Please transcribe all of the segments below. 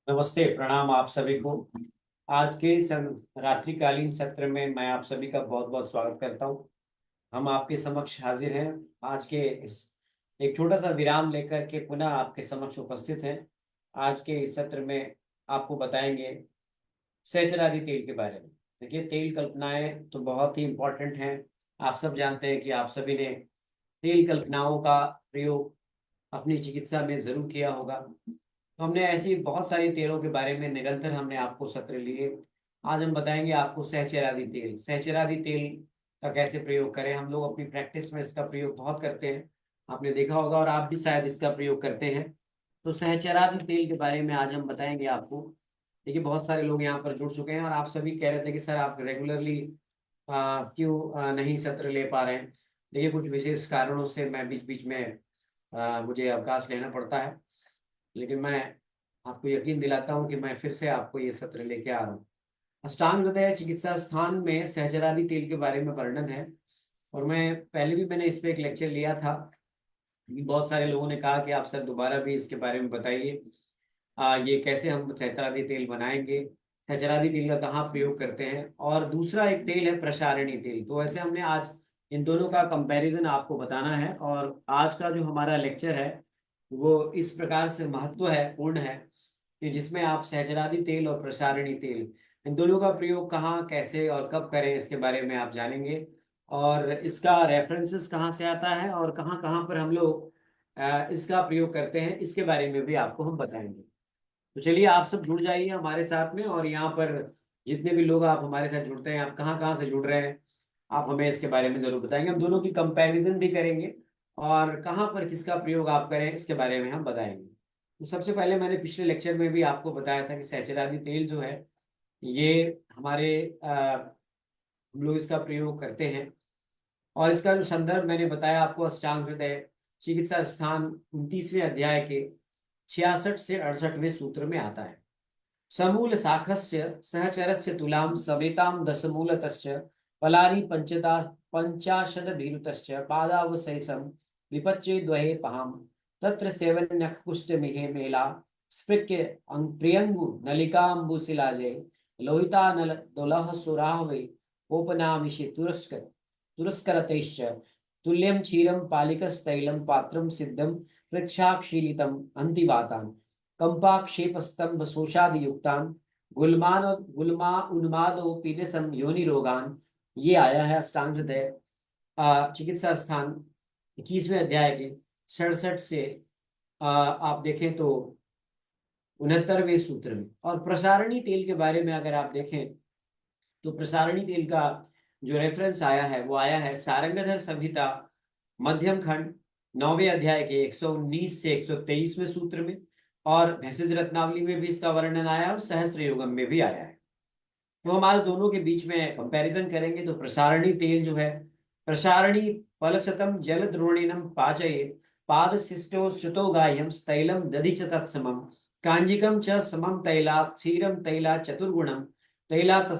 नमस्ते, प्रणाम आप सभी को। आज के रात्रिकालीन सत्र में मैं आप सभी का बहुत बहुत स्वागत करता हूं। हम आपके समक्ष हाजिर हैं। आज के इस एक छोटा सा विराम लेकर के पुनः आपके समक्ष उपस्थित हैं। आज के इस सत्र में आपको बताएंगे सहचरादि तेल के बारे में। देखिए, तेल कल्पनाएं तो बहुत ही इम्पोर्टेंट हैं। आप सब जानते हैं कि आप सभी ने तेल कल्पनाओं का प्रयोग अपनी चिकित्सा में जरूर किया होगा। तो हमने ऐसी बहुत सारी तेलों के बारे में निरंतर हमने आपको सत्र लिए। आज हम बताएंगे आपको सहचरादि तेल। सहचरादि तेल का कैसे प्रयोग करें। हम लोग अपनी प्रैक्टिस में इसका प्रयोग बहुत करते हैं, आपने देखा होगा, और आप भी शायद इसका प्रयोग करते हैं। तो सहचरादि तेल के बारे में आज हम बताएंगे आपको। देखिए, बहुत सारे लोग यहाँ पर जुड़ चुके हैं और आप सभी कह रहे थे कि सर आप रेगुलरली क्यों नहीं सत्र ले पा रहे हैं। देखिए, कुछ विशेष कारणों से मैं बीच बीच में मुझे अवकाश लेना पड़ता है, लेकिन मैं आपको यकीन दिलाता हूं कि मैं फिर से आपको ये सत्र लेके आ रहा हूँ। अष्टांग हृदय चिकित्सा स्थान में सहचरादि तेल के बारे में वर्णन है, और मैं पहले भी मैंने इस पे एक लेक्चर लिया था। बहुत सारे लोगों ने कहा कि आप सर दोबारा भी इसके बारे में बताइए। ये कैसे हम सहचरादि तेल बनाएंगे, सहचरादि तेल का कहाँ प्रयोग करते हैं। और दूसरा एक तेल है प्रसारणी तेल। तो ऐसे हमने आज इन दोनों का कंपैरिजन आपको बताना है। और आज का जो हमारा लेक्चर है वो इस प्रकार से महत्व है, पूर्ण है, कि जिसमें आप सहचरादि तेल और प्रसारणी तेल इन दोनों का प्रयोग कहाँ, कैसे और कब करें, इसके बारे में आप जानेंगे। और इसका रेफरेंसेस कहाँ से आता है और कहाँ कहाँ पर हम लोग इसका प्रयोग करते हैं, इसके बारे में भी आपको हम बताएंगे। तो चलिए, आप सब जुड़ जाइए हमारे साथ में। और यहाँ पर जितने भी लोग आप हमारे साथ जुड़ते हैं, आप कहाँ कहाँ से जुड़ रहे हैं, आप हमें इसके बारे में जरूर बताएंगे। हम दोनों की कंपैरिजन भी करेंगे और कहाँ पर किसका प्रयोग आप करें, इसके बारे में हम बताएंगे। तो सबसे पहले मैंने पिछले लेक्चर में भी आपको बताया था कि सहचरादि तेल जो है ये हमारे हम लोग इसका प्रयोग करते हैं। और इसका जो संदर्भ मैंने बताया आपको, अष्टांग हृदय चिकित्सा स्थान 29वें अध्याय के 66 से 68वें सूत्र में आता है। समूल शाखस्य सहचरस्य तुलां सवेतां दशमूलतश्च फलानि पंचता पंचाशदभिरुतश्च पादावशैषं विपच्चे द्वये पहां तत्र सेवन्यकुष्ठमिहे मेला स्पृक्य प्रियंगु नलिकाम्बुशिलाजे लोहितानल दोलह सुराहवे ओपनामिषे तुरस्करतैश्च तुल्यं क्षीरं पालिकस्तैलं पात्रं सिद्धं पृक्षाक्षीलितम् अन्तिवातान् कंपाक्षेपस्तंभ शोषादियुक्तान गुलमान गुलमा उन्मादो पीनसम योनि रोगान। ये आया है अष्टांग हृदय चिकित्सा स्थान 21वें अध्याय के 67 से आप देखें तो 69वें सूत्र में। और प्रसारणी तेल के बारे में अगर आप देखें तो प्रसारणी तेल का जो रेफरेंस आया है वो आया है सारंगधर संहिता मध्यम खंड 9वें अध्याय के 119 से 123वें सूत्र में। और भैषज रत्नावली में भी इसका वर्णन आया है और सहस्त्र योगम में भी आया है। तो हम आज दोनों के बीच में कंपैरिजन करेंगे। तो प्रसारणी तेल जो है, प्रसारणी फलशतम जल द्रोणीनम पाचयेत पाद शिष्टो श्रुतो गायम तैलम दधि च तत्समम कांजिकम च समम तैलात् क्षीरम तैलात् चतुर्गुणम तैलात्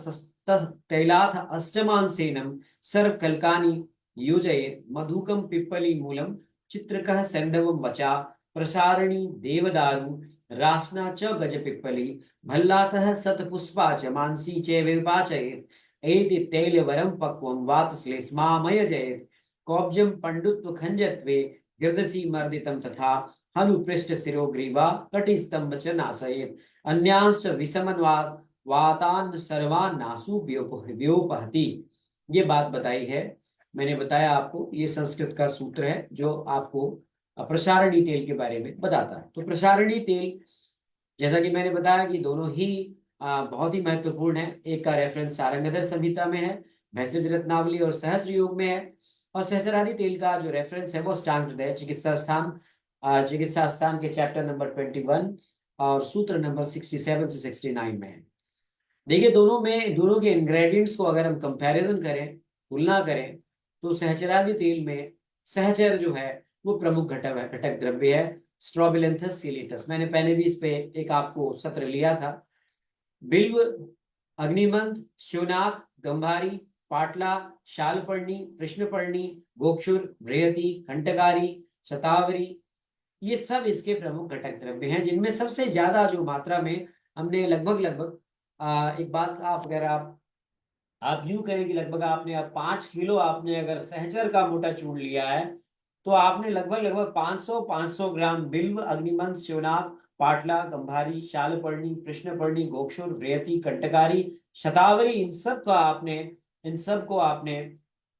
तैलाथ अष्टमांसेनम सर्व कल्कानि योजयेत मधुकम पिप्पली मूलम चित्रकः सैंधवम वचा प्रसारणी देवदारु रासना च गज पिप्पली भल्लातः शतपुष्पा च मानसी च विपाचयेत् एति तैलवरं पक्वं वातश्लेष्मामय जयेत् कौब्जं पंडुत्व खंजत्वे गृदसी मर्दितं तथा हनुपृष्ठ शिरोग्रीवा कटिस्तंभ च नाशयेत् अन्यांश विषमन्वात् वातान सर्वान नासु व्योपहति। ये बात बताई है। मैंने बताया आपको, ये संस्कृत का सूत्र है जो आपको प्रसारणी तेल के बारे में बताता है। तो प्रसारणी तेल, जैसा कि मैंने बताया कि दोनों ही बहुत ही महत्वपूर्ण है। एक का रेफरेंस सारंगधर संहिता में है, भैषज रत्नावली और सहस्त्र योग में है। और सहस्रादि तेल का जो रेफरेंस है वो अष्टांग हृदय चिकित्सा स्थान के चैप्टर नंबर 21 और सूत्र नंबर 67 से 69 में है। देखिए, दोनों के इंग्रेडिएंट्स को अगर हम कंपैरिजन करें, तुलना करें, तो सहचरादि तेल में सहचर जो है वो प्रमुख घटक द्रव्य है, स्ट्रोबिलेंथस सिलिटस। मैंने पहले भी इस पे एक आपको सत्र लिया था। बिल्व, अग्निमंद, शिवनाथ, गंभारी, पाटला, शालपर्णी, कृष्णपर्णी, गोक्षुर, बृहति, घंटकारी, शतावरी, ये सब इसके प्रमुख घटक द्रव्य हैं, जिनमें सबसे ज्यादा जो मात्रा में हमने लगभग लगभग एक बात, आप अगर आप यूं करें कि लगभग आपने अब 5 किलो आपने अगर सहजर का मोटा चूर्ण लिया है, तो आपने लगभग लगभग 500 ग्राम बिल्व, अग्निमंथ, शिवनाग, पाटला, गंभारी, शालपर्णी, कृष्णपर्णी, गोक्षुर, व्रेयती, कंटकारी, शतावरी, इन सब को आपने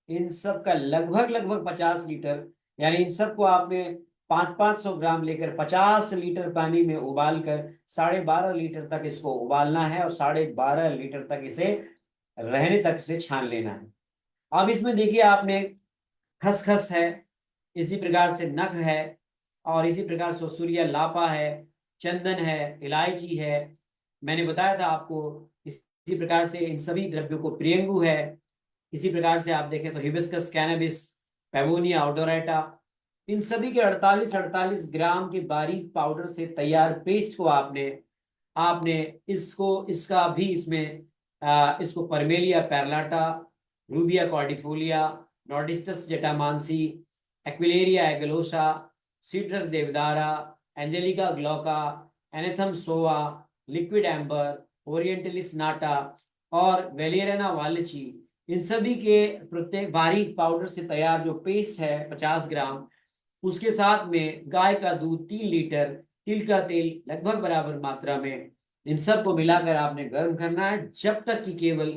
इन सब का लगभग लगभग 50 लीटर, यानी इन सब को आपने 500 ग्राम लेकर 50 लीटर पानी में उबाल कर 12.5 लीटर तक इसको उबालना है, और 12.5 लीटर तक इसे रहने तक से छान लेना है। अब इसमें देखिए आपने खसखस है, इसी प्रकार से नख है, और इसी प्रकार से सूर्य लापा है, चंदन है, इलायची है, मैंने बताया था आपको। इसी प्रकार से इन सभी द्रव्यों को, प्रियंगु है, इसी प्रकार से आप देखें तो हिबिस्कस कैनबिस, पेवोनिया ओडोराटा, इन सभी के 48 ग्राम के बारीक पाउडर से तैयार पेस्ट को आपने आपने इसका भी इसमें इसको Parmelia perlata, Rubia cordifolia, Nardostachys jatamansi, Aquilaria agallocha, Citrus deodara, Angelica glauca, Anethum sowa, liquid amber, orientalis नाटा और वेलेरियाना वालिची, इन सभी के प्रत्येक बारीक पाउडर से तैयार जो पेस्ट है 50 ग्राम, उसके साथ में गाय का दूध 3 लीटर, तिल का तेल लगभग बराबर मात्रा में, इन सब को मिलाकर आपने गर्म करना है जब तक कि केवल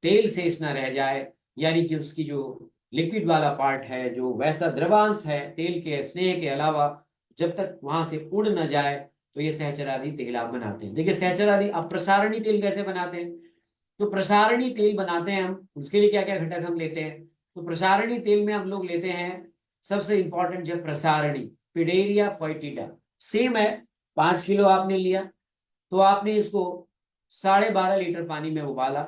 तेल शेष ना रह जाए, यानी कि उसकी जो लिक्विड वाला पार्ट है, जो वैसा द्रवांश है तेल के स्नेह के अलावा, जब तक वहां से उड़ न जाए, तो ये सहचरादि तेल आप बनाते हैं। देखिए सहचरादि, अब प्रसारणी तेल कैसे बनाते हैं? तो प्रसारणी तेल बनाते हैं हम, उसके लिए क्या क्या घटक हम लेते हैं? तो प्रसारणी तेल में हम लोग लेते हैं सबसे इंपॉर्टेंट जो प्रसारणी, पिडेरिया फोइटिडा, सेम है। 5 किलो आपने लिया, तो आपने इसको 12.5 लीटर पानी में उबाला,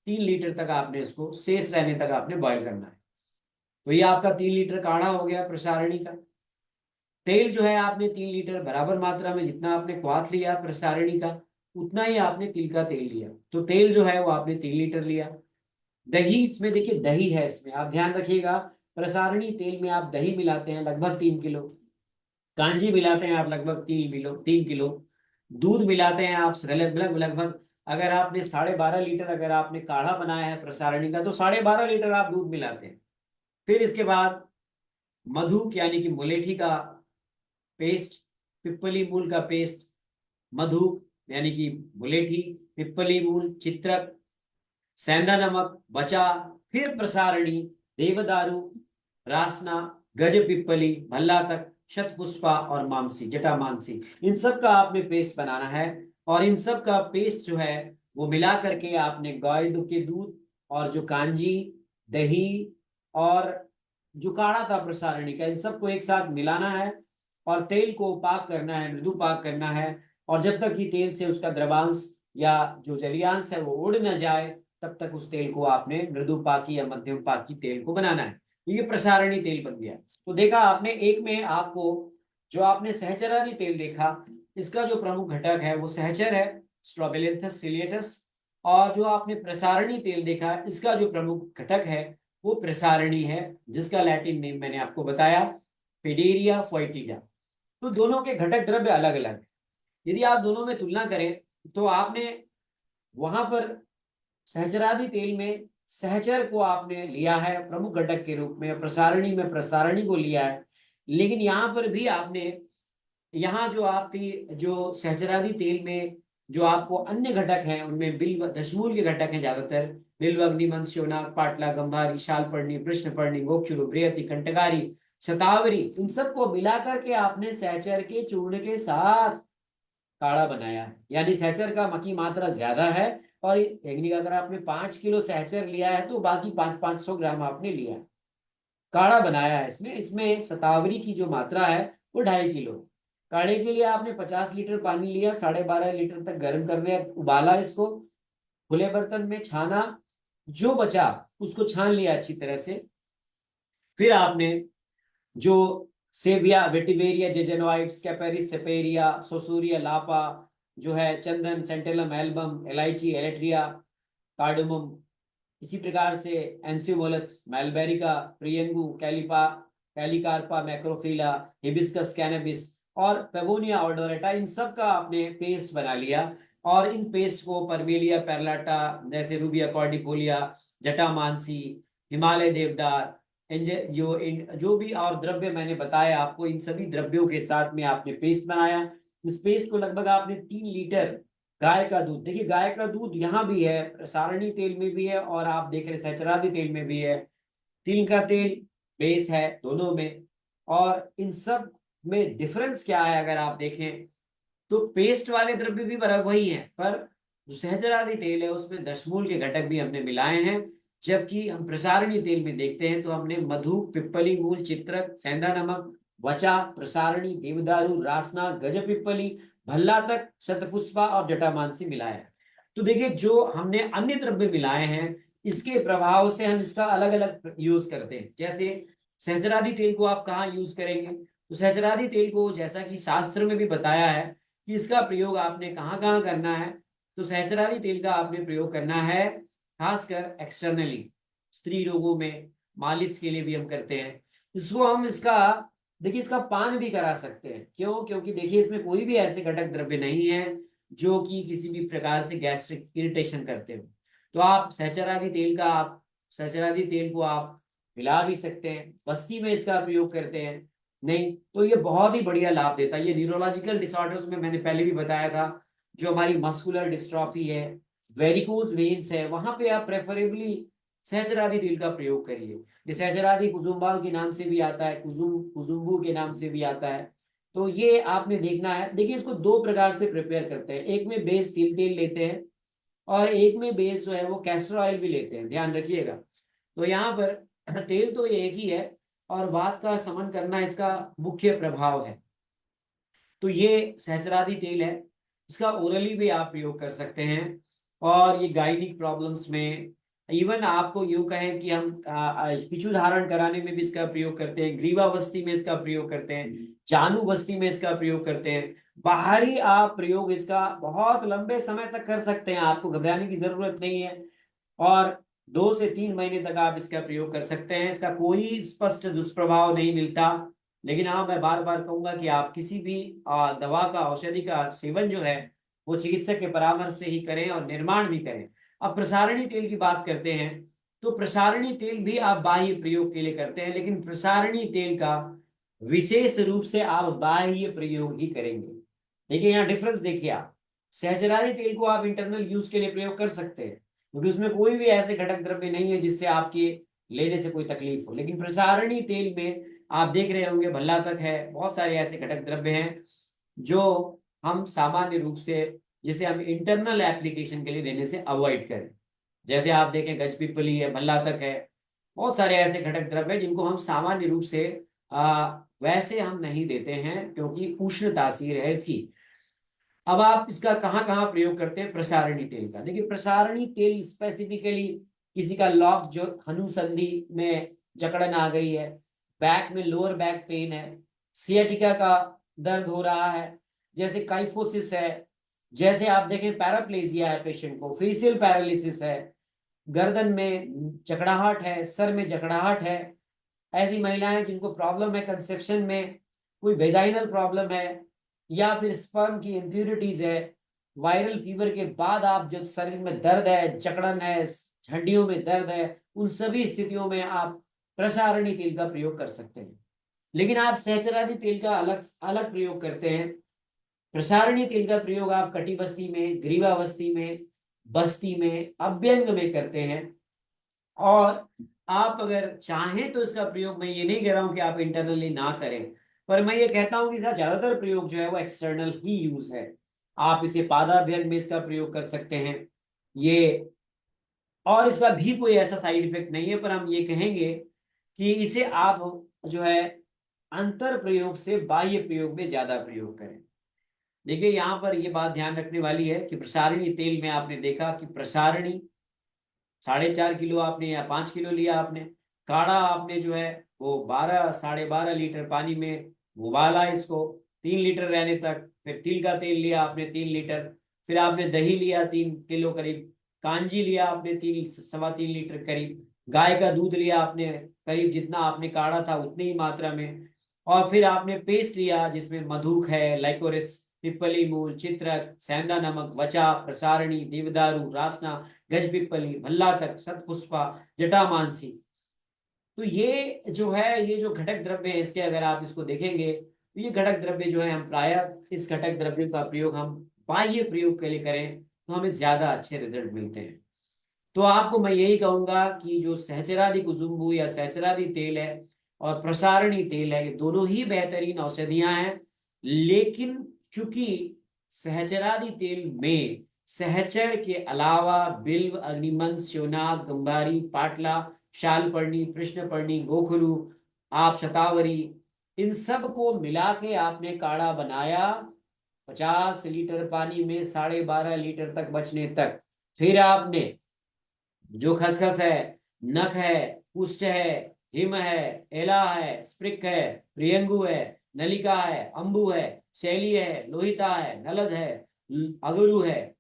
3 लीटर तक आपने इसको शेष रहने तक आपने बॉईल करना है। तो ये आपका 3 लीटर काढ़ा हो गया प्रसारणी का। तेल जो है आपने 3 लीटर बराबर मात्रा में, जितना आपने क्वाथ लिया प्रसारणी का, उतना ही आपने तिल का तेल लिया, तो तेल जो है वो आपने 3 लीटर लिया। दही, इसमें देखिए दही है, इसमें आप ध्यान रखिएगा, प्रसारणी तेल में आप दही मिलाते हैं लगभग 3 किलो, कांजी मिलाते हैं आप लगभग 3 किलो, 3 किलो, दूध मिलाते हैं आप लगभग लगभग, अगर आपने 12.5 लीटर अगर आपने काढ़ा बनाया है प्रसारणी का, तो 12.5 लीटर आप दूध मिलाते हैं। फिर इसके बाद मधु यानी कि मुलेठी का पेस्ट, पिप्पली मूल का पेस्ट, मधु यानी कि मुलेठी, पिप्पली मूल, चित्रक, सेंधा नमक, बचा, फिर प्रसारणी, देवदारू, रासना, गज पिप्पली, भल्ला तक, शतपुष्पा और मामसी, जटामांसी, इन सब का आपने पेस्ट बनाना है। और इन सब का पेस्ट जो है वो मिला करके आपने गाय के दूध और जो कांजी, दही और जो काढ़ा था प्रसारणी का, इन सबको एक साथ मिलाना है, और तेल को पाक करना है, मृदु पाक करना है, और जब तक कि तेल से उसका द्रवांश या जो जलियांश है वो उड़ न जाए, तब तक उस तेल को आपने मृदु पाकी या मध्यम पाकी तेल को बनाना है। ये प्रसारणी तेल बन गया। तो देखा आपने, एक में आपको जो आपने सहचरादी तेल देखा, इसका जो प्रमुख घटक है वो सहचर है, स्ट्रोबिलेंथस सिलिएटस, और जो आपने प्रसारणी तेल देखा, इसका जो प्रमुख घटक है वो प्रसारणी है, जिसका लैटिन नेम मैंने आपको बताया, पेडेरिया फोइटिडा। तो दोनों के घटक द्रव्य अलग अलग है। यदि आप दोनों में तुलना करें, तो आपने वहां पर सहचरादी तेल में सहचर को आपने लिया है प्रमुख घटक के रूप में, प्रसारणी में प्रसारणी को लिया है, लेकिन यहाँ पर भी आपने, यहाँ जो आपकी जो सहचरादी तेल में जो आपको अन्य घटक हैं, उनमें बिल्व दशमूल के घटक हैं ज्यादातर, बिल्व, अग्निमंथ, शिवनाग, पाटला, गंभारी, शालपर्णी, कृष्णपर्णी, गोक्षुर, बृहति, कंटकारी, शतावरी, इन सबको मिला करके आपने सहचर के चूर्ण के साथ काढ़ा बनाया है, यानी सहचर का मकी मात्रा ज्यादा है। और टेक्निक, अगर आपने 5 किलो सहचर लिया है तो बाकी 500 ग्राम आपने लिया है, काढ़ा बनाया है। इसमें इसमें शतावरी की जो मात्रा है वो 2.5 किलो। काढ़े के लिए आपने 50 लीटर पानी लिया, 12.5 लीटर तक गर्म करने उबाला, इसको खुले बर्तन में छाना, जो बचा उसको छान लिया अच्छी तरह से। फिर आपने जो सेविया, वेटिवेरिया, जेजेनोइड्स, कैपेरिस सेपेरिया, सोसूरिया लापा, जो है चंदन, सेंटेलम एल्बम, इलायची, एलेट्रिया, कार्डमम, इसी प्रकार से एंसियोमोलस, मैलबेरिका, प्रियंगू, कैलिकार्पा, मैक्रोफिला, हिबिस्कस कैनबिस और पेगोनिया ऑर्डोरेटा, इन सब का आपने पेस्ट बना लिया। और इन पेस्ट को परमेलिया पेरलाटा, जैसे रूबिया कॉर्डिफोलिया, जटामांसी, हिमालय देवदार, जो भी और द्रव्य मैंने बताया आपको, इन सभी द्रव्यों के साथ में आपने पेस्ट बनाया। इस पेस्ट को लगभग आपने 3 लीटर गाय का दूध, देखिए गाय का दूध यहाँ भी है, सारणी तेल में भी है, और आप देख रहे सहचरादी तेल में भी है। तिल का तेल बेस है दोनों में। और इन सब में डिफरेंस क्या है अगर आप देखें, तो पेस्ट वाले द्रव्य भी बराबर वही है, पर जो सहजरादि तेल है उसमें दशमूल के घटक भी हमने मिलाए हैं। जबकि हम प्रसारणी तेल में देखते हैं तो हमने मधु, पिप्पली मूल, चित्रक, सेंधा नमक, वचा, प्रसारणी, देवदारू, रासना, गज पिप्पली, भल्ला तक, शतपुष्पा और जटामांसी मिलाया है। तो देखिए जो हमने अन्य द्रव्य मिलाए हैं, इसके प्रभाव से हम इसका अलग अलग यूज करते हैं। जैसे सहजरादि तेल को आप कहाँ यूज करेंगे, तो सहजरादि तेल को जैसा कि शास्त्र में भी बताया है कि इसका प्रयोग आपने कहाँ कहाँ करना है, तो सहचरादी तेल का आपने प्रयोग करना है खासकर एक्सटर्नली, स्त्री रोगों में, मालिश के लिए भी हम करते हैं इसको। हम इसका देखिए इसका पान भी करा सकते हैं। क्यों? क्योंकि देखिए इसमें कोई भी ऐसे घटक द्रव्य नहीं है जो कि किसी भी प्रकार से गैस्ट्रिक इरिटेशन करते हो। तो आप सहचरादी तेल को आप मिला भी सकते हैं, बस्ती में इसका प्रयोग करते हैं। नहीं तो ये बहुत ही बढ़िया लाभ देता है। ये न्यूरोलॉजिकल डिसऑर्डर्स में मैंने पहले भी बताया था, जो हमारी मस्कुलर डिस्ट्रॉफी है, वेरिकोज वेन्स है, वहां पे आप प्रेफरेबली सहचरादी तेल का प्रयोग करिए। ये सहचरादी कुजुम्बा के नाम से भी आता है, कुजुम्बू के नाम से भी आता है। तो ये आपने देखना है। देखिए इसको 2 प्रकार से प्रिपेयर करते हैं, एक में बेस तिल तेल लेते हैं और एक में बेस जो है वो कैस्टर ऑयल भी लेते हैं, ध्यान रखिएगा। तो यहाँ पर तेल तो एक ही है और वात का शमन करना इसका मुख्य प्रभाव है। तो ये सहचरादी तेल है, इसका ओरली भी आप प्रयोग कर सकते हैं। और ये गायनिक प्रॉब्लम्स में, इवन आपको यूं कहें कि हम पिछू धारण कराने में भी इसका प्रयोग करते हैं, ग्रीवावस्थी में इसका प्रयोग करते हैं, जानुभवस्थी में इसका प्रयोग करते हैं। बाहरी आप प्रयोग इसका बहुत लंबे समय तक कर सकते हैं, आपको घबराने की जरूरत नहीं है। और 2 से 3 महीने तक आप इसका प्रयोग कर सकते हैं, इसका कोई स्पष्ट दुष्प्रभाव नहीं मिलता। लेकिन हाँ, मैं बार बार कहूंगा कि आप किसी भी दवा का, औषधि का सेवन जो है वो चिकित्सक के परामर्श से ही करें और निर्माण भी करें। अब प्रसारणी तेल की बात करते हैं, तो प्रसारणी तेल भी आप बाह्य प्रयोग के लिए करते हैं, लेकिन प्रसारणी तेल का विशेष रूप से आप बाह्य प्रयोग ही करेंगे। देखिए यहाँ डिफरेंस देखिए आप, सहचरादी तेल को आप इंटरनल यूज के लिए प्रयोग कर सकते हैं क्योंकि उसमें कोई भी ऐसे घटक द्रव्य नहीं है जिससे आपके लेने से कोई तकलीफ हो। लेकिन प्रसारणी तेल में आप देख रहे होंगे भल्ला तक है, बहुत सारे ऐसे घटक द्रव्य हैं जो हम सामान्य रूप से, जिसे हम इंटरनल एप्लीकेशन के लिए देने से अवॉइड करें। जैसे आप देखें गजपीपली है, भल्ला तक है, बहुत सारे ऐसे घटक द्रव्य हैं जिनको हम सामान्य रूप से वैसे हम नहीं देते हैं क्योंकि उष्ण तासीर है इसकी। अब आप इसका कहाँ कहाँ प्रयोग करते हैं प्रसारणी तेल का, देखिए प्रसारणी तेल स्पेसिफिकली किसी का लॉक जो हनुसंधि में जकड़न आ गई है, बैक में लोअर बैक पेन है, सियाटिका का दर्द हो रहा है, जैसे काइफोसिस है, जैसे आप देखें पैराप्लेजिया है पेशेंट को, फेशियल पैरालिसिस है, गर्दन में जकड़ाहट है, सर में जकड़ाहट है, ऐसी महिलाएं जिनको प्रॉब्लम है कंसेप्शन में, कोई वेजाइनल प्रॉब्लम है, या फिर स्पर्म की इम्प्यूरिटीज है, वायरल फीवर के बाद आप जो शरीर में दर्द है, जकड़न है, हड्डियों में दर्द है, उन सभी स्थितियों में आप प्रसारणी तेल का प्रयोग कर सकते हैं। लेकिन आप सहचरादी तेल का अलग अलग प्रयोग करते हैं। प्रसारणी तेल का प्रयोग आप कटिबस्ती में, ग्रीवावस्थी में, बस्ती में, अभ्यंग में करते हैं। और आप अगर चाहें तो इसका प्रयोग, मैं ये नहीं कह रहा हूं कि आप इंटरनली ना करें, पर मैं ये कहता हूं कि इसका ज्यादातर प्रयोग जो है वो एक्सटर्नल ही यूज है। आप इसे पादाभ्यंग में इसका प्रयोग कर सकते हैं ये, और इसका भी कोई ऐसा साइड इफेक्ट नहीं है, पर हम ये कहेंगे कि इसे आप जो है अंतर प्रयोग से बाह्य प्रयोग में ज्यादा प्रयोग करें। देखिए यहाँ पर ये बात ध्यान रखने वाली है कि प्रसारणी तेल में आपने देखा कि प्रसारणी 4.5 किलो आपने या 5 किलो लिया आपने, काढ़ा आपने जो है वो 12 से 12.5 लीटर पानी में उबाला इसको 3 लीटर रहने तक। फिर तिल का तेल लिया आपने 3 लीटर, फिर आपने दही लिया 3 किलो करीब, कांजी लिया आपने 3 से 3.25 लीटर करीब, गाय का दूध लिया आपने करीब जितना आपने काढ़ा था उतनी ही मात्रा में, और फिर आपने पेस्ट लिया जिसमें मधुक है, लाइकोरिस पिप्पली मूल, चित्रक, सेंधा नमक, वचा, प्रसारणी, देवदारू, रासना, गज पिप्पली, भल्लातक, शतपुष्पा, जटामानसी। तो ये जो है, ये जो घटक द्रव्य है इसके, अगर आप इसको देखेंगे तो ये घटक द्रव्य जो है, हम प्रायः इस घटक द्रव्य का प्रयोग हम बाह्य प्रयोग के लिए करें तो हमें ज्यादा अच्छे रिजल्ट मिलते हैं। तो आपको मैं यही कहूंगा कि जो सहचरादि कुसुम्बु या सहचरादि तेल है और प्रसारणी तेल है, ये दोनों ही बेहतरीन औषधियां हैं। लेकिन चूंकि सहचरादि तेल में सहचर के अलावा बिल्व, अग्निमंथ, शिवनाथ, गंभारी, पाटला, शालपर्णी, कृष्णपर्णी, गोखरू, आप शतावरी, इन सब को मिला के आपने काढ़ा बनाया 50 लीटर पानी में 12.5 लीटर तक बचने तक। फिर आपने जो खसखस है, नख है, पुष्ट है, हिम है, एला है, स्प्रिक है, प्रियंगु है, नलिका है, अंबु है, शैली है, लोहिता है, नलद है, अगुरु है,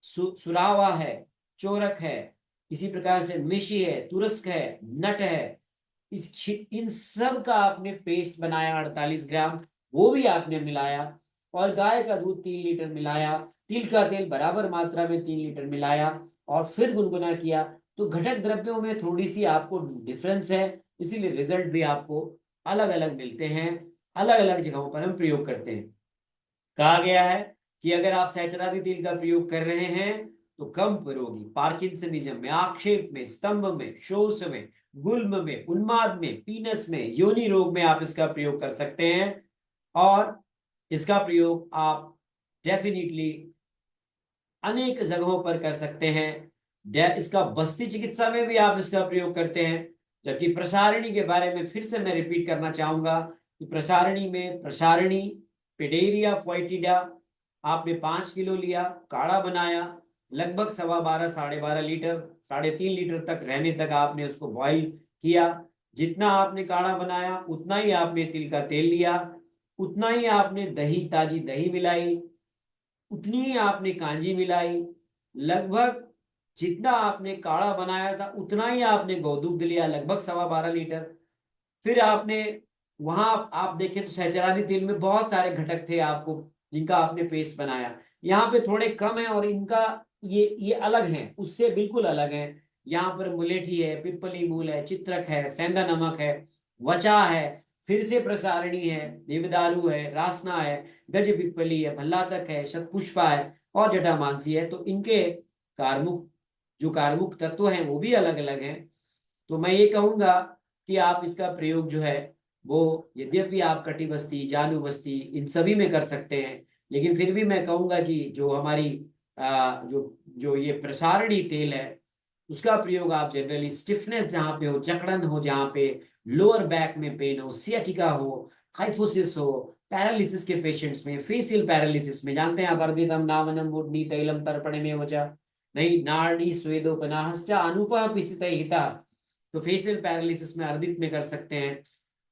सुरावा है, चोरक है, इसी प्रकार से मिशी है, तुरस्क है, नट है। इन सब का आपने पेस्ट बनाया 48 ग्राम, वो भी आपने मिलाया। और गाय का दूध 3 लीटर मिलाया, तिल का तेल बराबर मात्रा में 3 लीटर मिलाया, और फिर गुनगुना किया। तो घटक द्रव्यों में थोड़ी सी आपको डिफरेंस है, इसीलिए रिजल्ट भी आपको अलग अलग मिलते हैं। अलग अलग जगहों पर हम प्रयोग करते हैं। कहा गया है कि अगर आप सहचरादि तेल का प्रयोग कर रहे हैं तो कम रोगी, पार्किंसनिज्म में, आक्षेप में, स्तंभ में, शोष में, गुल्म में, उन्माद में, पीनस में, योनि रोग में आप इसका प्रयोग कर सकते हैं। और इसका प्रयोग आप डेफिनेटली अनेक जगहों पर कर सकते हैं। इसका बस्ती चिकित्सा में भी आप इसका प्रयोग करते हैं। जबकि प्रसारणी के बारे में फिर से मैं रिपीट करना चाहूंगा कि प्रसारणी में प्रसारणी पेडेरिया फोइटिडा आपने 5 किलो लिया, काढ़ा बनाया, लगभग 12.25 12.5 लीटर, 3.5 लीटर तक रहने तक आपने उसको बॉईल किया। जितना आपने काढ़ा बनाया उतना ही आपने तिल का तेल लिया, उतना ही आपने दही, ताजी दही मिलाई, उतनी ही आपने कांजी मिलाई। लगभग जितना आपने काढ़ा बनाया था उतना ही आपने गोदूग्ध लिया, लगभग 12.25 लीटर। फिर आपने वहां आप देखें तो सहचरादि तेल में बहुत सारे घटक थे आपको, जिनका आपने पेस्ट बनाया। यहाँ पे थोड़े कम है, और इनका ये अलग है, उससे बिल्कुल अलग है। यहाँ पर मुलेठी है, पिप्पली मूल है, चित्रक है, सेंधा नमक है, वचा है, फिर से प्रसारणी है, देवदारू है, रासना है, गज पिप्पली है, भल्लातक है, शतपुष्पा है, और जटामानसी है। तो इनके कार्मुक, जो कार्मुक तत्व हैं वो भी अलग अलग हैं। तो मैं ये कहूंगा कि आप इसका प्रयोग जो है वो, यद्यपि आप कटी बस्ती, जालू बस्ती, इन सभी में कर सकते हैं, लेकिन फिर भी मैं कहूंगा कि जो हमारी जो जो ये प्रसारणी तेल है उसका प्रयोग आप जनरली स्टिफनेस जहां पे हो, जकड़न हो, जहां पे लोअर बैक में पेन हो, सियाटिका हो, काइफोसिस हो, पैरालिसिस के पेशेंट्स में, फेशियल पैरालिसिस में, जानते हैं आप, अर्दितम नावनम मूर्धनि तैलम तर्पणे में वचा, नहीं नाड़ी स्वेदोपनाहश्च अनुपः पिसित हिता। तो फेशियल पैरालिसिस में, अर्दित में कर सकते हैं।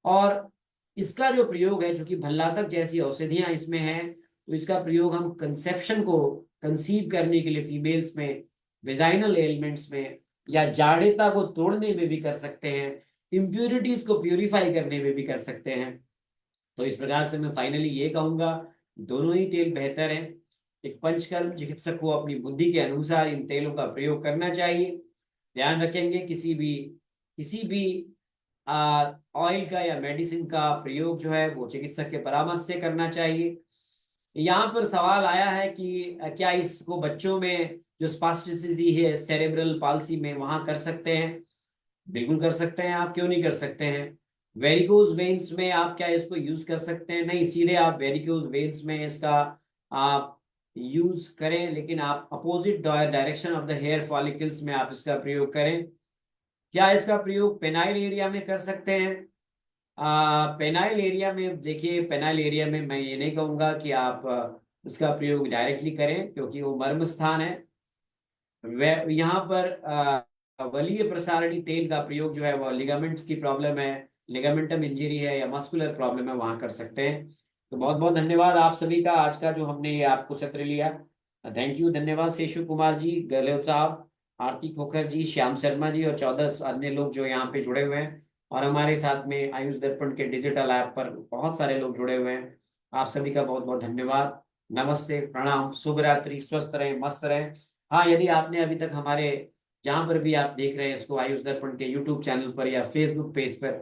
और इसका जो प्रयोग है, जो कि भल्लातक जैसी औषधियां इसमें हैं, तो इसका प्रयोग हम कंसेप्शन को कंसीव करने के लिए फीमेल्स में, वेजाइनल एलिमेंट्स में, या जाड़ेता को तोड़ने में भी कर सकते हैं, इम्प्यूरिटीज को प्यूरिफाई करने में भी कर सकते हैं। तो इस प्रकार से मैं फाइनली ये कहूंगा, दोनों ही तेल बेहतर हैं। एक पंचकर्म चिकित्सक को अपनी बुद्धि के अनुसार इन तेलों का प्रयोग करना चाहिए। ध्यान रखेंगे किसी भी ऑयल का या मेडिसिन का प्रयोग जो है वो चिकित्सक के परामर्श से करना चाहिए। यहाँ पर सवाल आया है कि क्या इसको बच्चों में जो स्पास्टिसिटी है सेरेब्रल पाल्सी में, वहां कर सकते हैं? बिल्कुल कर सकते हैं, आप क्यों नहीं कर सकते हैं। वेरिकोज वेन्स में आप क्या इसको यूज कर सकते हैं? नहीं, सीधे आप वेरिकोज वेन्स में इसका आप यूज करें, लेकिन आप opposite direction of the hair follicles में आप इसका प्रयोग करें। क्या इसका प्रयोग पेनाइल एरिया में कर सकते हैं? पेनाइल एरिया में देखिए, पेनाइल एरिया में मैं ये नहीं कहूंगा कि आप इसका प्रयोग डायरेक्टली करें, क्योंकि वो मर्म स्थान है। यहाँ पर वलीय प्रसारणी तेल का प्रयोग जो है वो लिगामेंट्स की प्रॉब्लम है, लिगामेंटम इंजरी है या मस्कुलर प्रॉब्लम है, वहां कर सकते हैं। तो बहुत बहुत धन्यवाद आप सभी का, आज का जो हमने ये आपको सत्र लिया। थैंक यू, धन्यवाद शेषु कुमार जी, गहलोत साहब, आरती खोखर जी, श्याम शर्मा जी, और 14 अन्य लोग जो यहाँ पे जुड़े हुए हैं। और हमारे साथ में आयुष दर्पण के डिजिटल ऐप पर बहुत सारे लोग जुड़े हुए हैं। आप सभी का बहुत बहुत धन्यवाद। नमस्ते, प्रणाम, शुभ रात्रि, स्वस्थ रहें, मस्त रहें। हाँ, यदि आपने अभी तक हमारे, जहां पर भी आप देख रहे हैं इसको, आयुष दर्पण के यूट्यूब चैनल पर या फेसबुक पेज पर,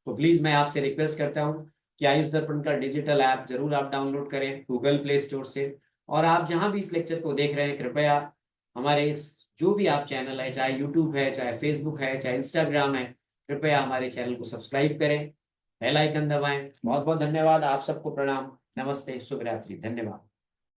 तो प्लीज मैं आपसे रिक्वेस्ट करता हूँ कि आयुष दर्पण का डिजिटल ऐप जरूर आप डाउनलोड करें गूगल प्ले स्टोर से। और आप जहां भी इस लेक्चर को देख रहे हैं, कृपया हमारे इस, जो भी आप चैनल है, चाहे यूट्यूब है, चाहे फेसबुक है, चाहे इंस्टाग्राम है, कृपया हमारे चैनल को सब्सक्राइब करें, बेल आइकन दबाएं। बहुत बहुत धन्यवाद, आप सबको प्रणाम, नमस्ते, शुभ रात्रि, धन्यवाद।